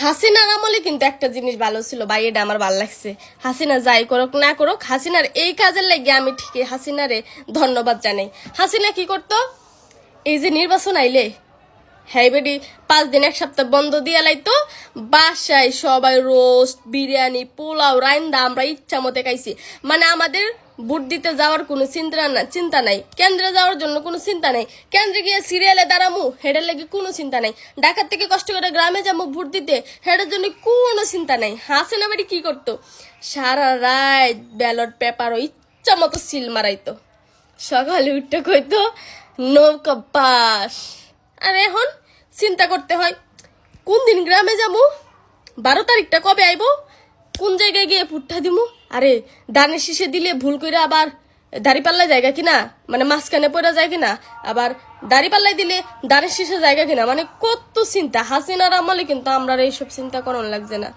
হাসিনার আমলে কিন্তু একটা জিনিস ভালো ছিল ভাই, এটা আমার ভালো লাগছে। হাসিনা যাই করুক না করুক, হাসিনার এই কাজের লাগে আমি ঠিকই হাসিনারে ধন্যবাদ জানাই। হাসিনা কি করতো, এই যে নির্বাচন আইলে হ্যাঁ বেডি 5 দিন 1 সপ্তাহ বন্ধ দিয়ে লাইতো, বাসায় সবাই রোস্ট বিরিয়ানি পোলাও রাইন্দা আমরা ইচ্ছা মতে খাইছি। মানে আমাদের ভোট দিতে যাওয়ার কোনো চিন্তা নাই, কেন্দ্রে যাওয়ার জন্য কোনো চিন্তা নাই, কেন্দ্রে গিয়ে সিরিয়ালে দাঁড়ামু হেডের লাগে কোনো চিন্তা নাই, ঢাকার থেকে কষ্ট করে গ্রামে যাবো ভোট দিতে হেডের জন্য কোনো চিন্তা নাই। হাসিনা বেডি কি করতো, সারা রাত ব্যালট পেপারও ইচ্ছা মতো সিল মারাইতো, সকালে উঠতে কইতো নৌকা পাস। আর এখন চিন্তা করতে হয় কোন দিন গ্রামে যাবো, 12 তারিখটা কবে আইব, কোন জায়গায় গিয়ে পুট্টা দিমু। আরে দানের শীষে দিলে ভুল করে আবার দাড়িপাল্লায় জায়গা কিনা, মানে মাঝখানে পড়া যায় কিনা, আবার দাড়িপাল্লায় দিলে দানের শীষে জায়গা কিনা, মানে কত চিন্তা। হাসিনার আমলে কিন্তু আমরা এইসব চিন্তা করার লাগছে না।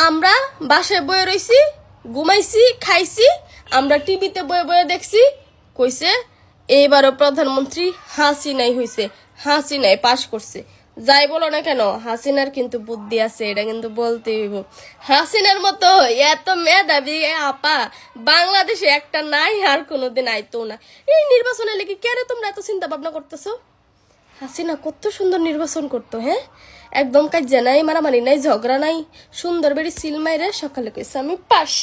আমরা বাসায় বয়ে রইছি, ঘুমাইছি, খাইছি, আমরা টিভিতে বয়ে বয়ে দেখছি, কইছে এইবারও প্রধানমন্ত্রী হাসিনাই হইছে, হাসিনাই পাশ করছে। যাই বলো না কেন হাসিনার কিন্তু বুদ্ধি আছে, এটা কিন্তু বলতে হইব। হাসিনার মতো এত মেধাবী আপা বাংলাদেশে একটা নাই, আর কোনোদিন আইতো না। এই নির্বাচনের লেগে কেন তোমরা এত চিন্তা ভাবনা করতেছো? হাসিনা কত সুন্দর নির্বাচন করতো, হ্যাঁ একদম কাজা নাই, মারামারি নাই, ঝগড়া নাই, সুন্দর বেড়ি সিল মাইরে সকালে কইছে আমি পাস।